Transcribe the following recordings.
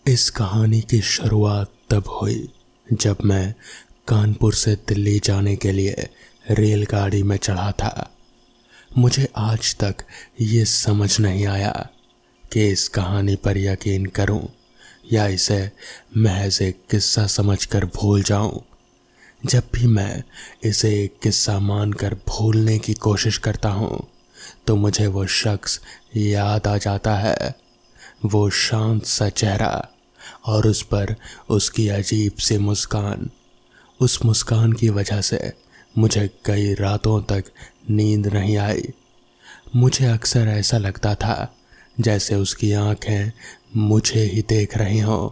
इस कहानी की शुरुआत तब हुई जब मैं कानपुर से दिल्ली जाने के लिए रेलगाड़ी में चढ़ा था। मुझे आज तक ये समझ नहीं आया कि इस कहानी पर यकीन करूं या इसे महज एक किस्सा समझकर भूल जाऊं। जब भी मैं इसे एक किस्सा मानकर भूलने की कोशिश करता हूं तो मुझे वो शख्स याद आ जाता है, वो शांत सा चेहरा और उस पर उसकी अजीब सी मुस्कान। उस मुस्कान की वजह से मुझे कई रातों तक नींद नहीं आई। मुझे अक्सर ऐसा लगता था जैसे उसकी आंखें मुझे ही देख रही हों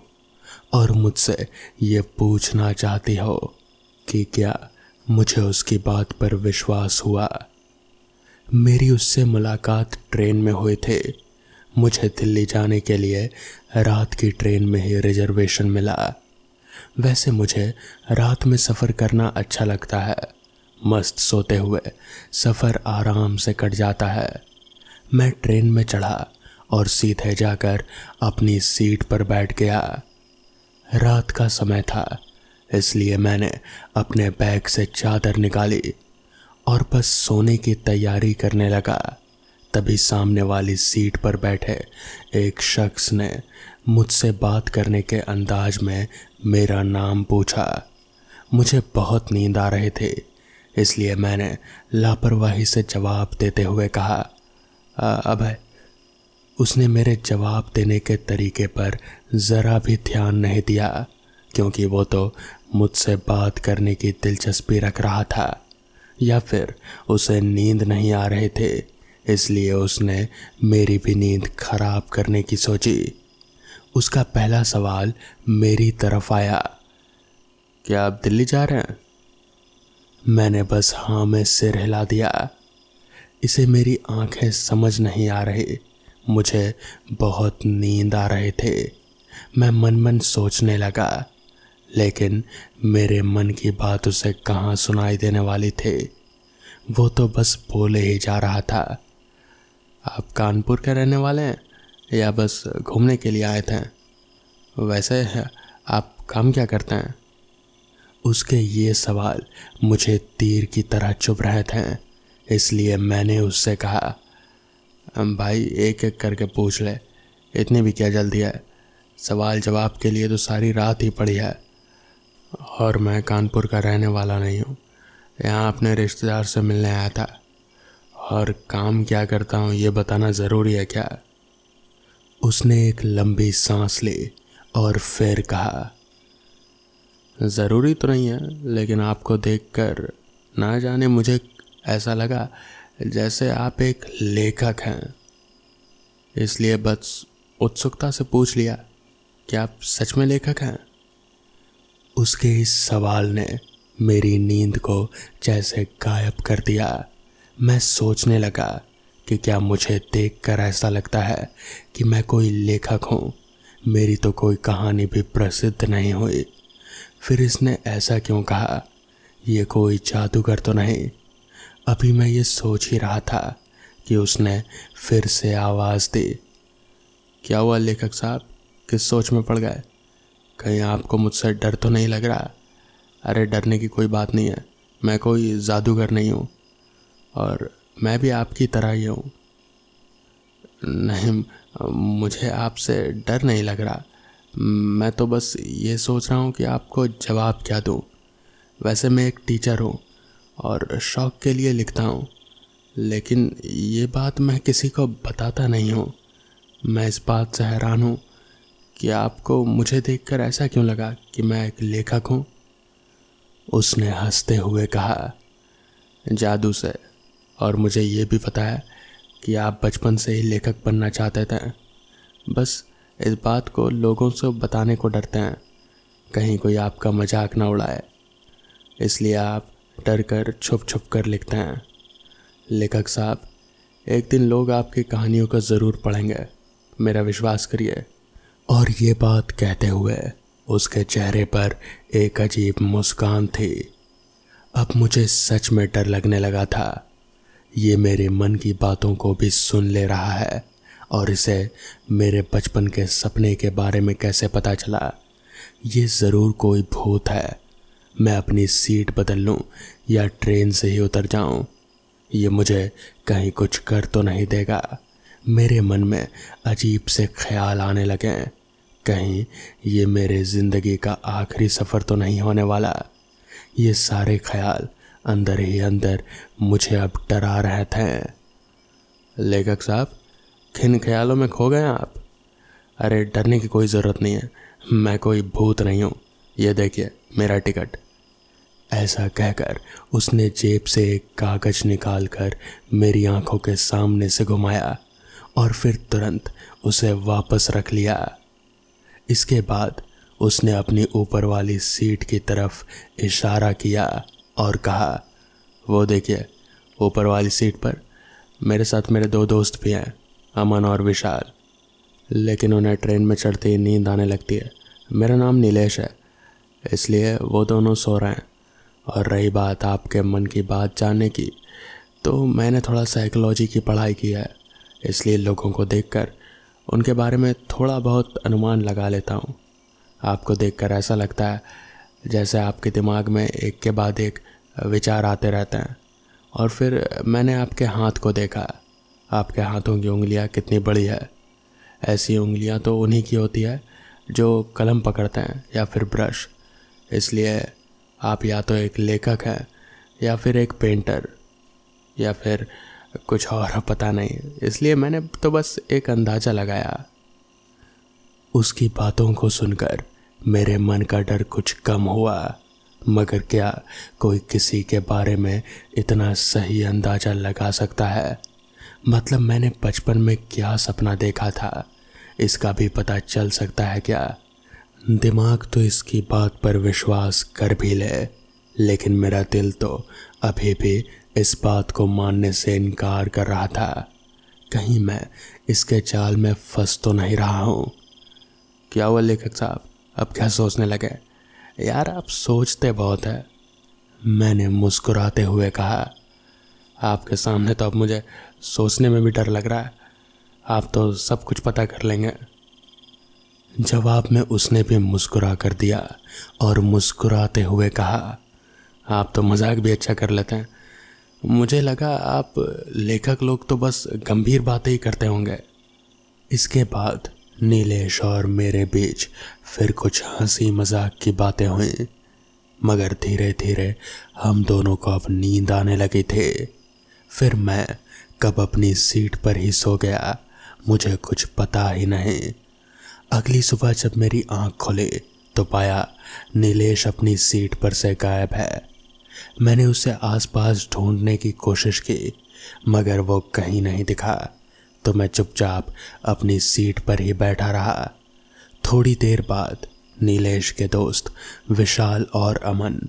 और मुझसे ये पूछना चाहती हो कि क्या मुझे उसकी बात पर विश्वास हुआ। मेरी उससे मुलाकात ट्रेन में हुई थी। मुझे दिल्ली जाने के लिए रात की ट्रेन में ही रिजर्वेशन मिला। वैसे मुझे रात में सफ़र करना अच्छा लगता है। मस्त सोते हुए सफ़र आराम से कट जाता है। मैं ट्रेन में चढ़ा और सीधे जाकर अपनी सीट पर बैठ गया। रात का समय था, इसलिए मैंने अपने बैग से चादर निकाली और बस सोने की तैयारी करने लगा। तभी सामने वाली सीट पर बैठे एक शख्स ने मुझसे बात करने के अंदाज में मेरा नाम पूछा। मुझे बहुत नींद आ रही थी, इसलिए मैंने लापरवाही से जवाब देते हुए कहा, अभय। उसने मेरे जवाब देने के तरीके पर ज़रा भी ध्यान नहीं दिया, क्योंकि वो तो मुझसे बात करने की दिलचस्पी रख रहा था, या फिर उसे नींद नहीं आ रही थी, इसलिए उसने मेरी भी नींद खराब करने की सोची। उसका पहला सवाल मेरी तरफ आया, क्या आप दिल्ली जा रहे हैं? मैंने बस हाँ में सिर हिला दिया। इसे मेरी आंखें समझ नहीं आ रही। मुझे बहुत नींद आ रही थी। मैं मन मन सोचने लगा, लेकिन मेरे मन की बात उसे कहाँ सुनाई देने वाली थी। वो तो बस बोले ही जा रहा था, आप कानपुर के रहने वाले हैं या बस घूमने के लिए आए थे? वैसे आप काम क्या करते हैं? उसके ये सवाल मुझे तीर की तरह चुभ रहे थे, इसलिए मैंने उससे कहा, भाई एक एक करके पूछ ले, इतनी भी क्या जल्दी है? सवाल जवाब के लिए तो सारी रात ही पड़ी है। और मैं कानपुर का रहने वाला नहीं हूँ, यहाँ अपने रिश्तेदार से मिलने आया था। और काम क्या करता हूँ ये बताना ज़रूरी है क्या? उसने एक लंबी सांस ली और फिर कहा, ज़रूरी तो नहीं है, लेकिन आपको देखकर ना जाने मुझे ऐसा लगा जैसे आप एक लेखक हैं, इसलिए बस उत्सुकता से पूछ लिया कि आप सच में लेखक हैं? उसके इस सवाल ने मेरी नींद को जैसे गायब कर दिया। मैं सोचने लगा कि क्या मुझे देखकर ऐसा लगता है कि मैं कोई लेखक हूँ? मेरी तो कोई कहानी भी प्रसिद्ध नहीं हुई। फिर इसने ऐसा क्यों कहा? ये कोई जादूगर तो नहीं? अभी मैं ये सोच ही रहा था कि उसने फिर से आवाज़ दी, क्या हुआ लेखक साहब, किस सोच में पड़ गए? कहीं आपको मुझसे डर तो नहीं लग रहा? अरे डरने की कोई बात नहीं है, मैं कोई जादूगर नहीं हूँ और मैं भी आपकी तरह ही हूँ। नहीं, मुझे आपसे डर नहीं लग रहा, मैं तो बस ये सोच रहा हूँ कि आपको जवाब क्या दूँ। वैसे मैं एक टीचर हूँ और शौक़ के लिए लिखता हूँ, लेकिन ये बात मैं किसी को बताता नहीं हूँ। मैं इस बात से हैरान हूँ कि आपको मुझे देखकर ऐसा क्यों लगा कि मैं एक लेखक हूँ? उसने हंसते हुए कहा, जादू से, और मुझे ये भी पता है कि आप बचपन से ही लेखक बनना चाहते थे। बस इस बात को लोगों से बताने को डरते हैं, कहीं कोई आपका मजाक ना उड़ाए, इसलिए आप डर कर छुप छुप कर लिखते हैं। लेखक साहब, एक दिन लोग आपकी कहानियों को ज़रूर पढ़ेंगे, मेरा विश्वास करिए। और ये बात कहते हुए उसके चेहरे पर एक अजीब मुस्कान थी। अब मुझे सच में डर लगने लगा था। ये मेरे मन की बातों को भी सुन ले रहा है और इसे मेरे बचपन के सपने के बारे में कैसे पता चला? ये ज़रूर कोई भूत है। मैं अपनी सीट बदल लूं या ट्रेन से ही उतर जाऊं, ये मुझे कहीं कुछ कर तो नहीं देगा। मेरे मन में अजीब से ख्याल आने लगे। कहीं ये मेरे ज़िंदगी का आखिरी सफ़र तो नहीं होने वाला। ये सारे ख्याल अंदर ही अंदर मुझे अब डरा रहे थे। लेखक साहब, किन ख्यालों में खो गए आप? अरे डरने की कोई ज़रूरत नहीं है, मैं कोई भूत नहीं हूँ। ये देखिए मेरा टिकट। ऐसा कहकर उसने जेब से एक कागज़ निकालकर मेरी आंखों के सामने से घुमाया और फिर तुरंत उसे वापस रख लिया। इसके बाद उसने अपनी ऊपर वाली सीट की तरफ इशारा किया और कहा, वो देखिए ऊपर वाली सीट पर मेरे साथ मेरे 2 दोस्त भी हैं, अमन और विशाल। लेकिन उन्हें ट्रेन में चढ़ते ही नींद आने लगती है। मेरा नाम नीलेश है, इसलिए वो दोनों सो रहे हैं। और रही बात आपके मन की बात जानने की, तो मैंने थोड़ा साइकोलॉजी की पढ़ाई की है, इसलिए लोगों को देखकर उनके बारे में थोड़ा बहुत अनुमान लगा लेता हूँ। आपको देखकर ऐसा लगता है जैसे आपके दिमाग में एक के बाद एक विचार आते रहते हैं। और फिर मैंने आपके हाथ को देखा। आपके हाथों की उंगलियां कितनी बड़ी है। ऐसी उंगलियां तो उन्हीं की होती है जो कलम पकड़ते हैं या फिर ब्रश। इसलिए आप या तो एक लेखक हैं या फिर एक पेंटर या फिर कुछ और, पता नहीं। इसलिए मैंने तो बस एक अंदाज़ा लगाया। उसकी बातों को सुनकर मेरे मन का डर कुछ कम हुआ, मगर क्या कोई किसी के बारे में इतना सही अंदाज़ा लगा सकता है? मतलब मैंने बचपन में क्या सपना देखा था, इसका भी पता चल सकता है क्या? दिमाग तो इसकी बात पर विश्वास कर भी ले, लेकिन मेरा दिल तो अभी भी इस बात को मानने से इनकार कर रहा था। कहीं मैं इसके जाल में फंस तो नहीं रहा हूँ। क्या हुआ लेखक साहब, अब क्या सोचने लगे? यार आप सोचते बहुत है, मैंने मुस्कुराते हुए कहा। आपके सामने तो अब मुझे सोचने में भी डर लग रहा है। आप तो सब कुछ पता कर लेंगे। जवाब में उसने भी मुस्कुरा कर दिया और मुस्कुराते हुए कहा, आप तो मजाक भी अच्छा कर लेते हैं। मुझे लगा आप लेखक लोग तो बस गंभीर बातें ही करते होंगे। इसके बाद नीलेश और मेरे बीच फिर कुछ हंसी मजाक की बातें हुई, मगर धीरे धीरे हम दोनों को अब नींद आने लगी थी। फिर मैं कब अपनी सीट पर ही सो गया, मुझे कुछ पता ही नहीं। अगली सुबह जब मेरी आंख खुली तो पाया नीलेश अपनी सीट पर से गायब है। मैंने उसे आसपास ढूंढने की कोशिश की, मगर वो कहीं नहीं दिखा, तो मैं चुपचाप अपनी सीट पर ही बैठा रहा। थोड़ी देर बाद नीलेश के दोस्त विशाल और अमन,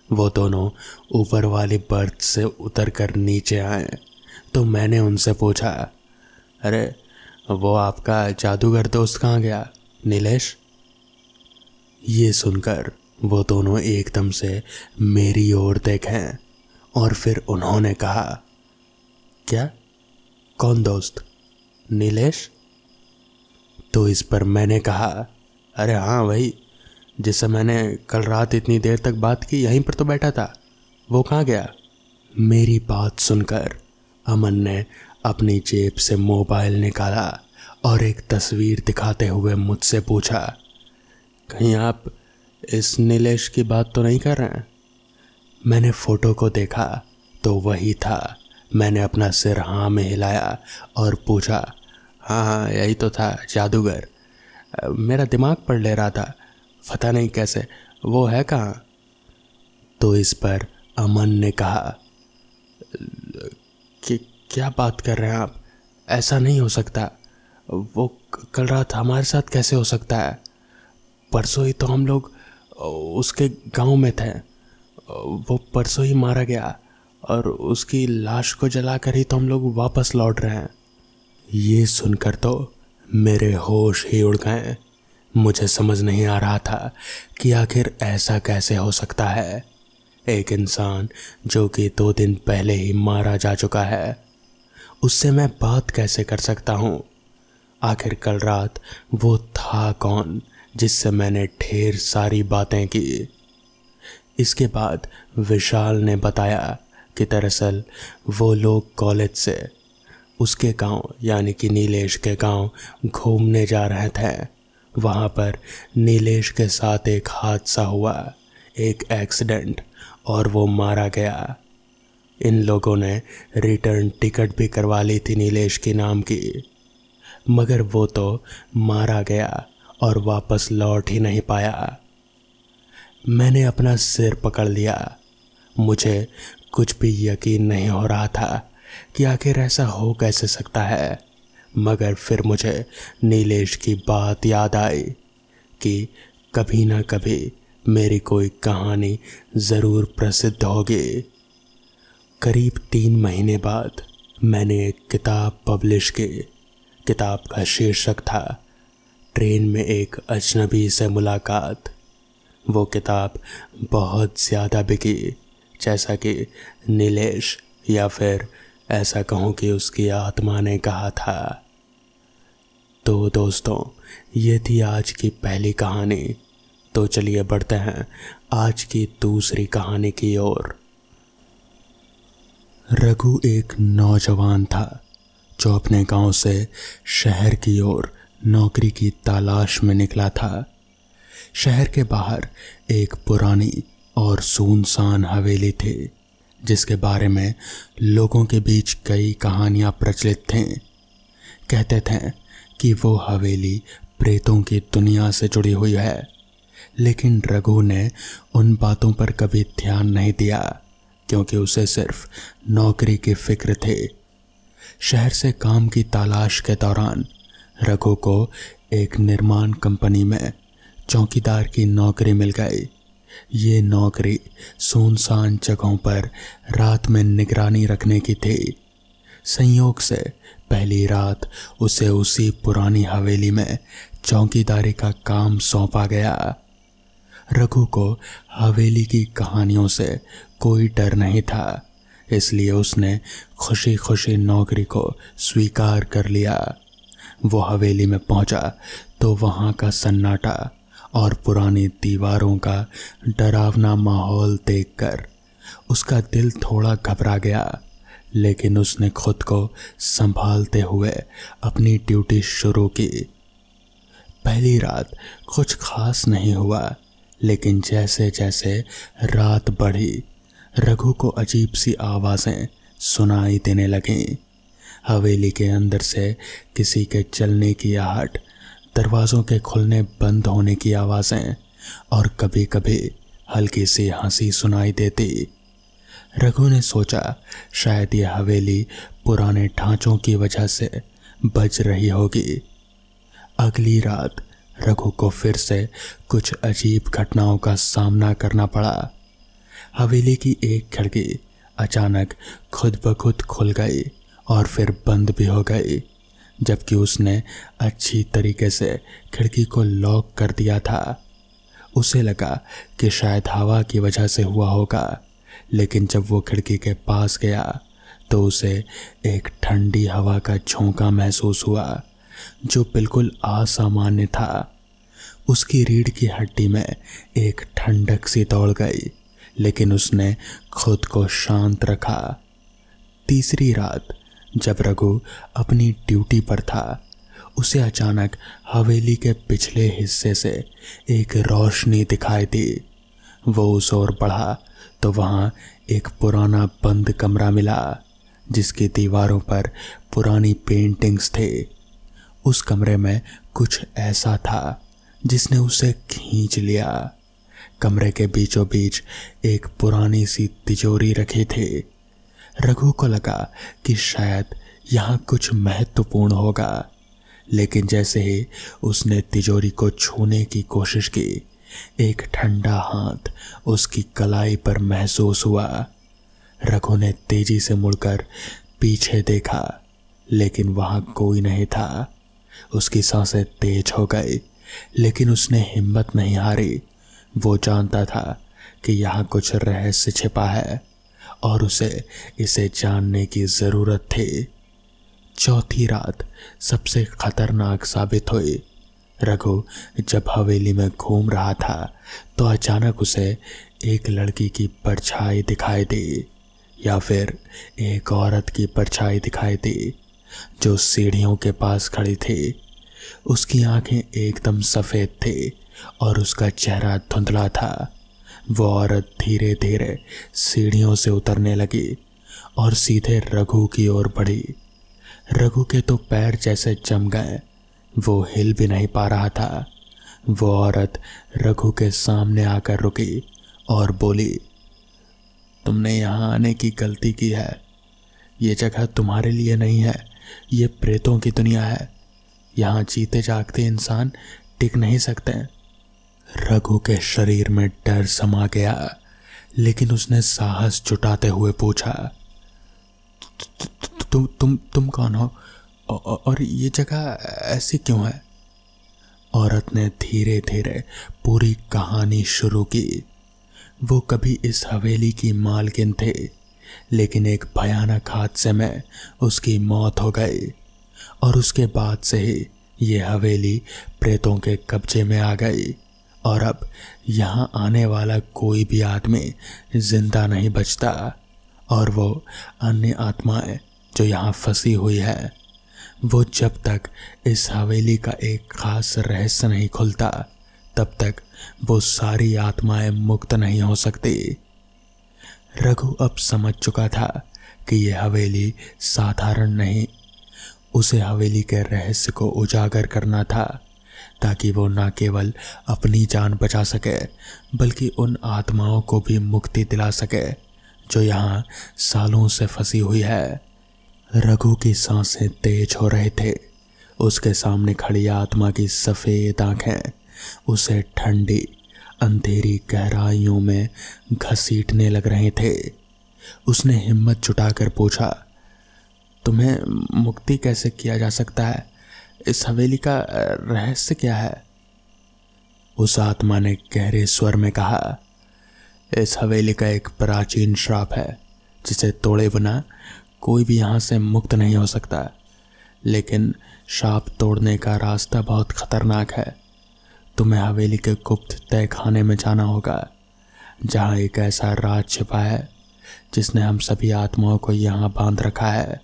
वो दोनों ऊपर वाली बर्थ से उतरकर नीचे आए। तो मैंने उनसे पूछा, अरे वो आपका जादूगर दोस्त कहाँ गया नीलेश? ये सुनकर वो दोनों एकदम से मेरी ओर देखें और फिर उन्होंने कहा, क्या? कौन दोस्त? नीलेश? तो इस पर मैंने कहा, अरे हाँ वही जिससे मैंने कल रात इतनी देर तक बात की, यहीं पर तो बैठा था, वो कहाँ गया? मेरी बात सुनकर अमन ने अपनी जेब से मोबाइल निकाला और एक तस्वीर दिखाते हुए मुझसे पूछा, कहीं आप इस नीलेश की बात तो नहीं कर रहे हैं? मैंने फ़ोटो को देखा तो वही था। मैंने अपना सिर हाँ में हिलाया और पूछा, हाँ हाँ यही तो था, जादूगर। मेरा दिमाग पढ़ ले रहा था, पता नहीं कैसे, वो है कहाँ? तो इस पर अमन ने कहा कि क्या बात कर रहे हैं आप, ऐसा नहीं हो सकता। वो कल रात हमारे साथ कैसे हो सकता है? परसों ही तो हम लोग उसके गांव में थे, वो परसों ही मारा गया और उसकी लाश को जलाकर ही तो हम लोग वापस लौट रहे हैं। ये सुनकर तो मेरे होश ही उड़ गए। मुझे समझ नहीं आ रहा था कि आखिर ऐसा कैसे हो सकता है। एक इंसान जो कि 2 दिन पहले ही मारा जा चुका है, उससे मैं बात कैसे कर सकता हूँ? आखिर कल रात वो था कौन जिससे मैंने ढेर सारी बातें की। इसके बाद विशाल ने बताया कि दरअसल वो लोग कॉलेज से उसके गांव यानी कि नीलेश के गांव घूमने जा रहे थे। वहाँ पर नीलेश के साथ एक हादसा हुआ, एक एक्सीडेंट, और वो मारा गया। इन लोगों ने रिटर्न टिकट भी करवा ली थी नीलेश के नाम की, मगर वो तो मारा गया और वापस लौट ही नहीं पाया। मैंने अपना सिर पकड़ लिया। मुझे कुछ भी यकीन नहीं हो रहा था कि आखिर ऐसा हो कैसे सकता है। मगर फिर मुझे नीलेश की बात याद आई कि कभी ना कभी मेरी कोई कहानी ज़रूर प्रसिद्ध होगी। करीब 3 महीने बाद मैंने एक किताब पब्लिश की। किताब का शीर्षक था ट्रेन में एक अजनबी से मुलाकात। वो किताब बहुत ज़्यादा बिकी, जैसा कि नीलेश या फिर ऐसा कहूँ कि उसकी आत्मा ने कहा था। तो दोस्तों, ये थी आज की पहली कहानी। तो चलिए बढ़ते हैं आज की दूसरी कहानी की ओर। रघु एक नौजवान था जो अपने गांव से शहर की ओर नौकरी की तलाश में निकला था। शहर के बाहर एक पुरानी और सुनसान हवेली थी जिसके बारे में लोगों के बीच कई कहानियां प्रचलित थीं। कहते थे कि वो हवेली प्रेतों की दुनिया से जुड़ी हुई है, लेकिन रघु ने उन बातों पर कभी ध्यान नहीं दिया क्योंकि उसे सिर्फ नौकरी की फिक्र थी। शहर से काम की तलाश के दौरान रघु को एक निर्माण कंपनी में चौकीदार की नौकरी मिल गई। ये नौकरी सुनसान जगहों पर रात में निगरानी रखने की थी। संयोग से पहली रात उसे उसी पुरानी हवेली में चौकीदारी का काम सौंपा गया। रघु को हवेली की कहानियों से कोई डर नहीं था, इसलिए उसने खुशी खुशी नौकरी को स्वीकार कर लिया। वो हवेली में पहुंचा तो वहां का सन्नाटा और पुरानी दीवारों का डरावना माहौल देखकर उसका दिल थोड़ा घबरा गया, लेकिन उसने खुद को संभालते हुए अपनी ड्यूटी शुरू की। पहली रात कुछ खास नहीं हुआ, लेकिन जैसे जैसे रात बढ़ी रघु को अजीब सी आवाज़ें सुनाई देने लगीं। हवेली के अंदर से किसी के चलने की आहट, दरवाज़ों के खुलने बंद होने की आवाज़ें और कभी कभी हल्की सी हंसी सुनाई देती। रघु ने सोचा शायद यह हवेली पुराने ढांचों की वजह से बज रही होगी। अगली रात रघु को फिर से कुछ अजीब घटनाओं का सामना करना पड़ा। हवेली की एक खिड़की अचानक खुद ब खुद खुल गई और फिर बंद भी हो गई, जबकि उसने अच्छी तरीके से खिड़की को लॉक कर दिया था। उसे लगा कि शायद हवा की वजह से हुआ होगा, लेकिन जब वो खिड़की के पास गया तो उसे एक ठंडी हवा का झोंका महसूस हुआ जो बिल्कुल असामान्य था। उसकी रीढ़ की हड्डी में एक ठंडक सी दौड़ गई, लेकिन उसने खुद को शांत रखा। तीसरी रात जब रघु अपनी ड्यूटी पर था, उसे अचानक हवेली के पिछले हिस्से से एक रोशनी दिखाई दी। वो उस ओर बढ़ा तो वहाँ एक पुराना बंद कमरा मिला जिसकी दीवारों पर पुरानी पेंटिंग्स थे। उस कमरे में कुछ ऐसा था जिसने उसे खींच लिया। कमरे के बीचों बीच एक पुरानी सी तिजोरी रखी थी। रघु को लगा कि शायद यहाँ कुछ महत्वपूर्ण होगा, लेकिन जैसे ही उसने तिजोरी को छूने की कोशिश की, एक ठंडा हाथ उसकी कलाई पर महसूस हुआ। रघु ने तेजी से मुड़कर पीछे देखा, लेकिन वहाँ कोई नहीं था। उसकी सांसें तेज हो गई, लेकिन उसने हिम्मत नहीं हारी। वो जानता था कि यहाँ कुछ रहस्य छिपा है और उसे इसे जानने की ज़रूरत थी। चौथी रात सबसे खतरनाक साबित हुई। रघु जब हवेली में घूम रहा था तो अचानक उसे एक लड़की की परछाई दिखाई दी, या फिर एक औरत की परछाई दिखाई दी जो सीढ़ियों के पास खड़ी थी। उसकी आंखें एकदम सफ़ेद थी और उसका चेहरा धुंधला था। वो औरत धीरे धीरे सीढ़ियों से उतरने लगी और सीधे रघु की ओर बढ़ी। रघु के तो पैर जैसे जम गए, वो हिल भी नहीं पा रहा था। वो औरत रघु के सामने आकर रुकी और बोली, तुमने यहाँ आने की गलती की है। ये जगह तुम्हारे लिए नहीं है, ये प्रेतों की दुनिया है। यहाँ जीते जागते इंसान टिक नहीं सकते। रघु के शरीर में डर समा गया, लेकिन उसने साहस जुटाते हुए पूछा, तुम कौन हो और ये जगह ऐसी क्यों है? औरत ने धीरे धीरे पूरी कहानी शुरू की। वो कभी इस हवेली की मालकिन थे, लेकिन एक भयानक हादसे में उसकी मौत हो गई और उसके बाद से ही ये हवेली प्रेतों के कब्जे में आ गई और अब यहाँ आने वाला कोई भी आदमी जिंदा नहीं बचता। और वो अन्य आत्माएं जो यहाँ फंसी हुई है, वो जब तक इस हवेली का एक खास रहस्य नहीं खुलता तब तक वो सारी आत्माएं मुक्त नहीं हो सकती। रघु अब समझ चुका था कि यह हवेली साधारण नहीं, उसे हवेली के रहस्य को उजागर करना था ताकि वो न केवल अपनी जान बचा सके बल्कि उन आत्माओं को भी मुक्ति दिला सके जो यहाँ सालों से फंसी हुई है। रघु की सांसें तेज हो रहे थे। उसके सामने खड़ी आत्मा की सफ़ेद आंखें उसे ठंडी अंधेरी गहराइयों में घसीटने लग रहे थे। उसने हिम्मत जुटाकर पूछा, तुम्हें मुक्ति कैसे किया जा सकता है? इस हवेली का रहस्य क्या है? उस आत्मा ने गहरे स्वर में कहा, इस हवेली का एक प्राचीन श्राप है जिसे तोड़े बिना कोई भी यहाँ से मुक्त नहीं हो सकता। लेकिन श्राप तोड़ने का रास्ता बहुत खतरनाक है। तुम्हें हवेली के गुप्त तहखाने में जाना होगा, जहाँ एक ऐसा राज छिपा है जिसने हम सभी आत्माओं को यहाँ बांध रखा है।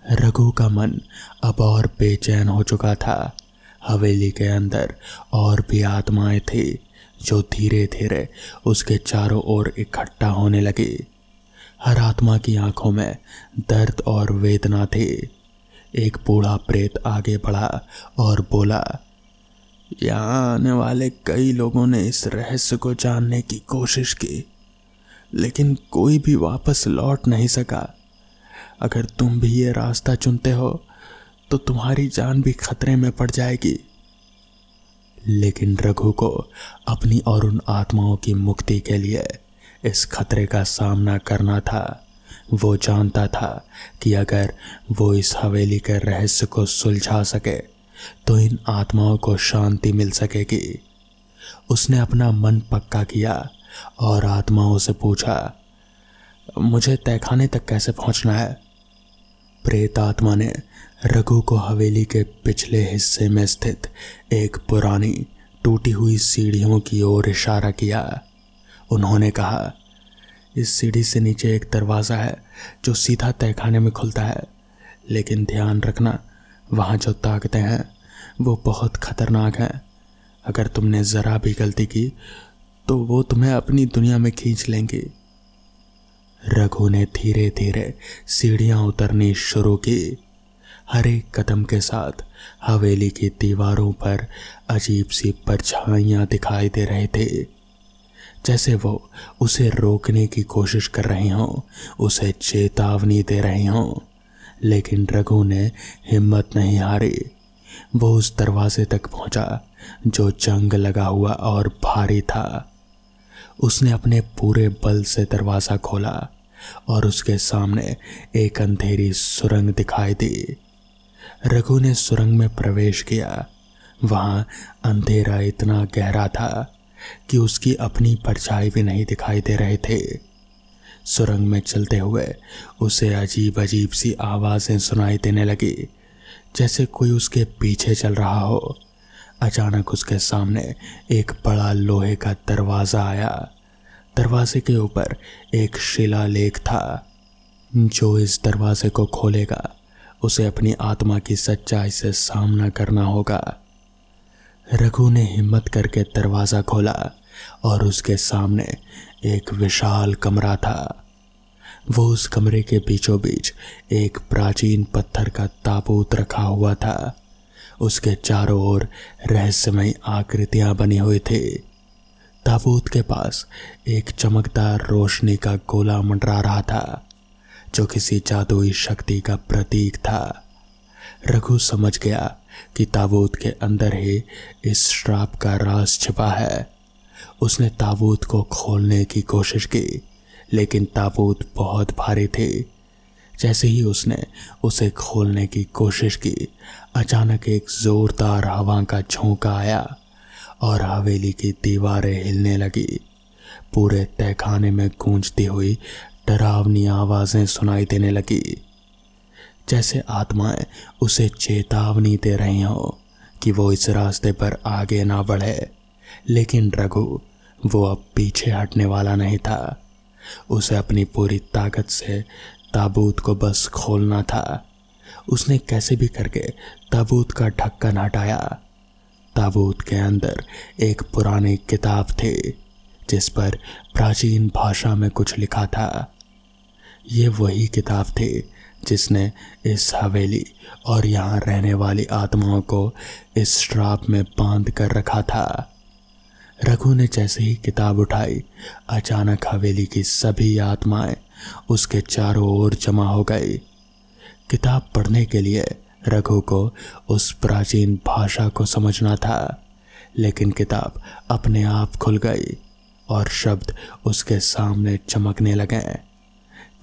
रघु का मन अब और बेचैन हो चुका था। हवेली के अंदर और भी आत्माएं थी जो धीरे धीरे उसके चारों ओर इकट्ठा होने लगी। हर आत्मा की आंखों में दर्द और वेदना थी। एक बूढ़ा प्रेत आगे बढ़ा और बोला, यहाँ आने वाले कई लोगों ने इस रहस्य को जानने की कोशिश की, लेकिन कोई भी वापस लौट नहीं सका। अगर तुम भी ये रास्ता चुनते हो तो तुम्हारी जान भी खतरे में पड़ जाएगी। लेकिन रघु को अपनी और उन आत्माओं की मुक्ति के लिए इस खतरे का सामना करना था। वो जानता था कि अगर वो इस हवेली के रहस्य को सुलझा सके तो इन आत्माओं को शांति मिल सकेगी। उसने अपना मन पक्का किया और आत्माओं से पूछा, मुझे तहखाने तक कैसे पहुंचना है? प्रेत आत्मा ने रघु को हवेली के पिछले हिस्से में स्थित एक पुरानी टूटी हुई सीढ़ियों की ओर इशारा किया। उन्होंने कहा, इस सीढ़ी से नीचे एक दरवाज़ा है जो सीधा तहखाने में खुलता है, लेकिन ध्यान रखना वहाँ जो ताकतें हैं वो बहुत खतरनाक हैं। अगर तुमने ज़रा भी गलती की तो वो तुम्हें अपनी दुनिया में खींच लेंगी। रघु ने धीरे धीरे सीढ़ियाँ उतरनी शुरू की। हर एक कदम के साथ हवेली की दीवारों पर अजीब सी परछाइयाँ दिखाई दे रहे थे, जैसे वो उसे रोकने की कोशिश कर रही हों, उसे चेतावनी दे रही हों। लेकिन रघु ने हिम्मत नहीं हारी। वो उस दरवाजे तक पहुंचा जो जंग लगा हुआ और भारी था। उसने अपने पूरे बल से दरवाज़ा खोला और उसके सामने एक अंधेरी सुरंग दिखाई दी। रघु ने सुरंग में प्रवेश किया। वहाँ अंधेरा इतना गहरा था कि उसकी अपनी परछाई भी नहीं दिखाई दे रहे थे। सुरंग में चलते हुए उसे अजीब अजीब सी आवाज़ें सुनाई देने लगी, जैसे कोई उसके पीछे चल रहा हो। अचानक उसके सामने एक बड़ा लोहे का दरवाज़ा आया। दरवाजे के ऊपर एक शिलालेख था, जो इस दरवाजे को खोलेगा उसे अपनी आत्मा की सच्चाई से सामना करना होगा। रघु ने हिम्मत करके दरवाज़ा खोला और उसके सामने एक विशाल कमरा था। वो उस कमरे के बीचों बीच एक प्राचीन पत्थर का ताबूत रखा हुआ था। उसके चारों ओर रहस्यमयी आकृतियां बनी हुई थी। ताबूत के पास एक चमकदार रोशनी का गोला मंडरा रहा था, जो किसी जादुई शक्ति का प्रतीक था। रघु समझ गया कि ताबूत के अंदर ही इस श्राप का राज छिपा है। उसने ताबूत को खोलने की कोशिश की, लेकिन ताबूत बहुत भारी थी। जैसे ही उसने उसे खोलने की कोशिश की, अचानक एक जोरदार हवा का झोंका आया और हवेली की दीवारें हिलने लगी। पूरे तहखाने में गूंजती हुई डरावनी आवाज़ें सुनाई देने लगी, जैसे आत्माएं उसे चेतावनी दे रही हों कि वो इस रास्ते पर आगे ना बढ़े। लेकिन रघु वो अब पीछे हटने वाला नहीं था। उसे अपनी पूरी ताकत से ताबूत को बस खोलना था। उसने कैसे भी करके ताबूत का ढक्कन हटाया। ताबूत के अंदर एक पुरानी किताब थी, जिस पर प्राचीन भाषा में कुछ लिखा था। ये वही किताब थी जिसने इस हवेली और यहाँ रहने वाली आत्माओं को इस श्राप में बांध कर रखा था। रघु ने जैसे ही किताब उठाई, अचानक हवेली की सभी आत्माएं उसके चारों ओर जमा हो गई। किताब पढ़ने के लिए रघु को उस प्राचीन भाषा को समझना था, लेकिन किताब अपने आप खुल गई और शब्द उसके सामने चमकने लगे।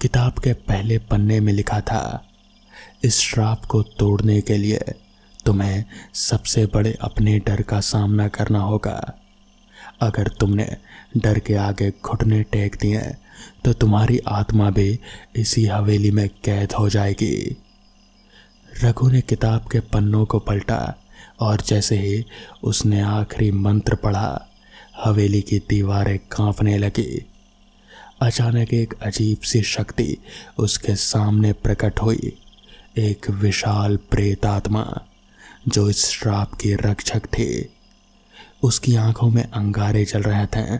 किताब के पहले पन्ने में लिखा था, इस श्राप को तोड़ने के लिए तुम्हें सबसे बड़े अपने डर का सामना करना होगा। अगर तुमने डर के आगे घुटने टेक दिए तो तुम्हारी आत्मा भी इसी हवेली में कैद हो जाएगी। रघु ने किताब के पन्नों को पलटा और जैसे ही उसने आखिरी मंत्र पढ़ा, हवेली की दीवारें कांपने लगी। अचानक एक अजीब सी शक्ति उसके सामने प्रकट हुई, एक विशाल प्रेत आत्मा जो इस श्राप की रक्षक थी। उसकी आंखों में अंगारे जल रहे थे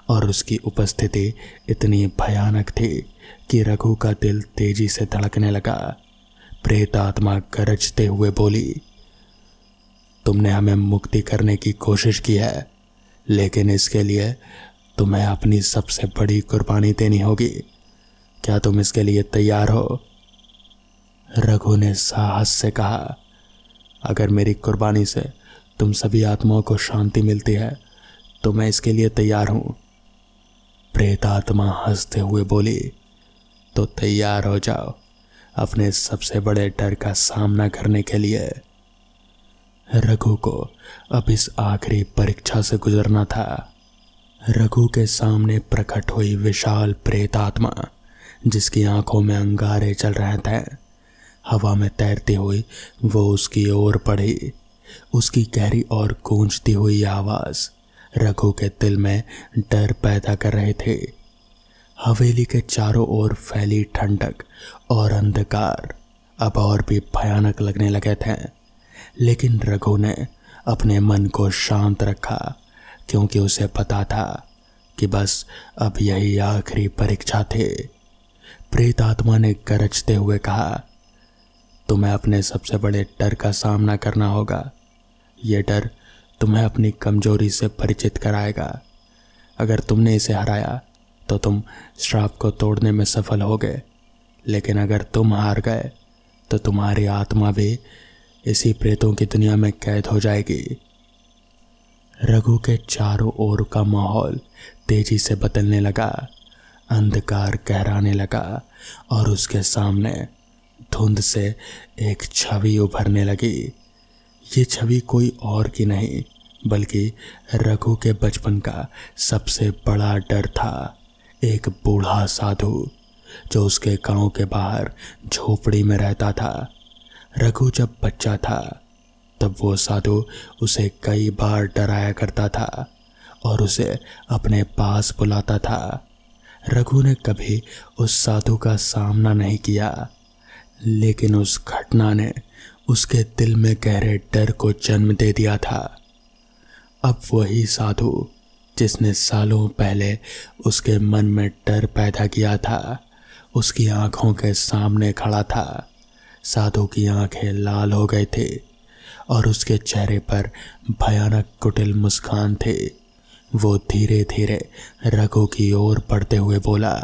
और उसकी उपस्थिति इतनी भयानक थी कि रघु का दिल तेजी से धड़कने लगा। प्रेत आत्मा गरजते हुए बोली, तुमने हमें मुक्ति करने की कोशिश की है, लेकिन इसके लिए तुम्हें अपनी सबसे बड़ी कुर्बानी देनी होगी। क्या तुम इसके लिए तैयार हो? रघु ने साहस से कहा, अगर मेरी कुर्बानी से तुम सभी आत्माओं को शांति मिलती है तो मैं इसके लिए तैयार हूं। प्रेत आत्मा हंसते हुए बोली, तो तैयार हो जाओ अपने सबसे बड़े डर का सामना करने के लिए। रघु को अब इस आखिरी परीक्षा से गुजरना था। रघु के सामने प्रकट हुई विशाल प्रेत आत्मा, जिसकी आंखों में अंगारे चल रहे थे, हवा में तैरती हुई वो उसकी ओर बढ़ी। उसकी गहरी और गूंजती हुई आवाज रघु के दिल में डर पैदा कर रहे थे। हवेली के चारों ओर फैली ठंडक और अंधकार अब और भी भयानक लगने लगे थे, लेकिन रघु ने अपने मन को शांत रखा, क्योंकि उसे पता था कि बस अब यही आखिरी परीक्षा थी। प्रेत आत्मा ने गरजते हुए कहा, तुम्हें अपने सबसे बड़े डर का सामना करना होगा। यह डर तुम्हें अपनी कमजोरी से परिचित कराएगा। अगर तुमने इसे हराया तो तुम श्राप को तोड़ने में सफल होगे, लेकिन अगर तुम हार गए तो तुम्हारी आत्मा भी इसी प्रेतों की दुनिया में कैद हो जाएगी। रघु के चारों ओर का माहौल तेजी से बदलने लगा, अंधकार गहराने लगा और उसके सामने धुंध से एक छवि उभरने लगी। ये छवि कोई और की नहीं, बल्कि रघु के बचपन का सबसे बड़ा डर था। एक बूढ़ा साधु जो उसके गांव के बाहर झोपड़ी में रहता था। रघु जब बच्चा था तब वो साधु उसे कई बार डराया करता था और उसे अपने पास बुलाता था। रघु ने कभी उस साधु का सामना नहीं किया, लेकिन उस घटना ने उसके दिल में गहरे डर को जन्म दे दिया था। अब वही साधु जिसने सालों पहले उसके मन में डर पैदा किया था, उसकी आंखों के सामने खड़ा था। साधु की आंखें लाल हो गए थे और उसके चेहरे पर भयानक कुटिल मुस्कान थे। वो धीरे धीरे रघु की ओर बढ़ते हुए बोला,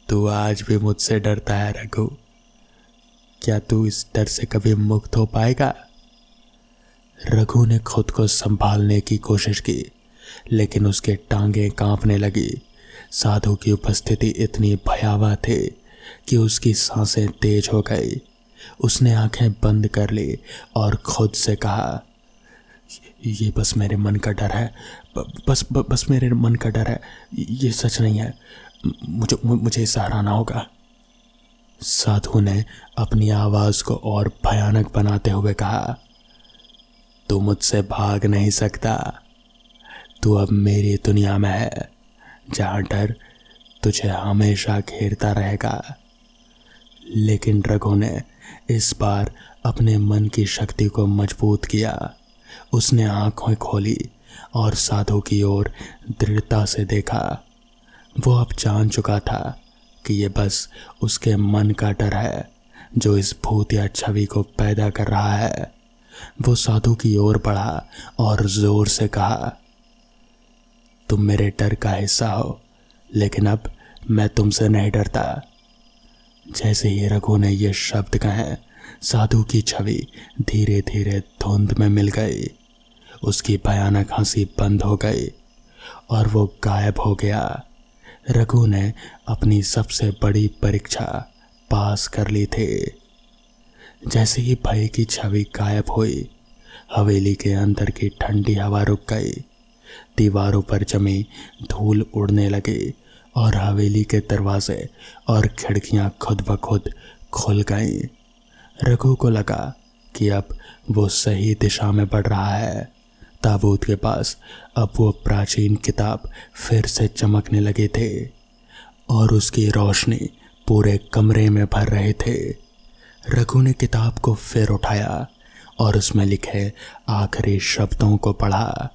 तू आज भी मुझसे डरता है रघु? क्या तू इस डर से कभी मुक्त हो पाएगा? रघु ने खुद को संभालने की कोशिश की, लेकिन उसके टांगें कांपने लगी। साधु की उपस्थिति इतनी भयावह थी कि उसकी सांसें तेज हो गई। उसने आंखें बंद कर ली और खुद से कहा, ये बस मेरे मन का डर है, बस मेरे मन का डर है, ये सच नहीं है। मुझे इसे हराना होगा। साधु ने अपनी आवाज को और भयानक बनाते हुए कहा, तू मुझसे भाग नहीं सकता। तू अब मेरी दुनिया में है, जहां डर तुझे हमेशा घेरता रहेगा। लेकिन रघु ने इस बार अपने मन की शक्ति को मजबूत किया। उसने आंखें खोली और साधु की ओर दृढ़ता से देखा। वो अब जान चुका था कि ये बस उसके मन का डर है जो इस भूत या छवि को पैदा कर रहा है। वो साधु की ओर बढ़ा और जोर से कहा, तुम मेरे डर का हिस्सा हो, लेकिन अब मैं तुमसे नहीं डरता। जैसे ही रघु ने ये शब्द कहे, साधु की छवि धीरे धीरे धुंध में मिल गई। उसकी भयानक हंसी बंद हो गई और वो गायब हो गया। रघु ने अपनी सबसे बड़ी परीक्षा पास कर ली थी। जैसे ही भय की छवि गायब हुई, हवेली के अंदर की ठंडी हवा रुक गई। दीवारों पर जमी धूल उड़ने लगी और हवेली के दरवाजे और खिड़कियां खुद ब खुद खुल गईं। रघु को लगा कि अब वो सही दिशा में बढ़ रहा है। ताबूत के पास अब वो प्राचीन किताब फिर से चमकने लगे थे और उसकी रोशनी पूरे कमरे में भर रहे थे। रघु ने किताब को फिर उठाया और उसमें लिखे आखिरी शब्दों को पढ़ा।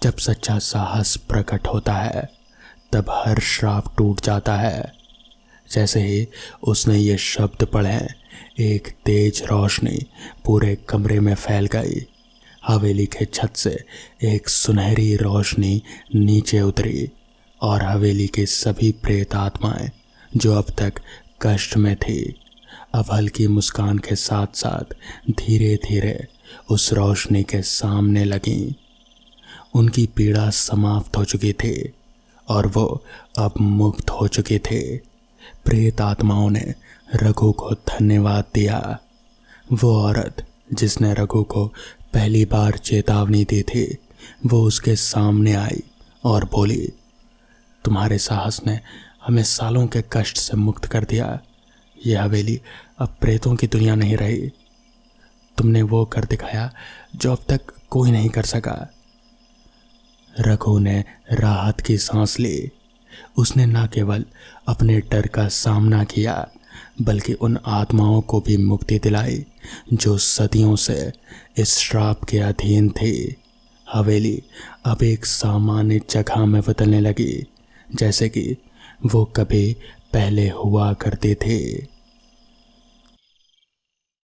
जब सच्चा साहस प्रकट होता है, तब हर श्राप टूट जाता है। जैसे ही उसने ये शब्द पढ़े, एक तेज रोशनी पूरे कमरे में फैल गई। हवेली के छत से एक सुनहरी रोशनी नीचे उतरी और हवेली की सभी प्रेत आत्माएं जो अब तक कष्ट में थी, अब हल्की मुस्कान के साथ साथ धीरे धीरे उस रोशनी के सामने लगीं। उनकी पीड़ा समाप्त हो चुकी थी और वो अब मुक्त हो चुके थे। प्रेत आत्माओं ने रघु को धन्यवाद दिया। वो औरत जिसने रघु को पहली बार चेतावनी दी थी, वो उसके सामने आई और बोली, तुम्हारे साहस ने हमें सालों के कष्ट से मुक्त कर दिया। ये हवेली अब प्रेतों की दुनिया नहीं रही। तुमने वो कर दिखाया जो अब तक कोई नहीं कर सका। रघु ने राहत की सांस ली। उसने न केवल अपने डर का सामना किया, बल्कि उन आत्माओं को भी मुक्ति दिलाई जो सदियों से इस श्राप के अधीन थी। हवेली अब एक सामान्य जगह में बदलने लगी, जैसे कि वो कभी पहले हुआ करती थी।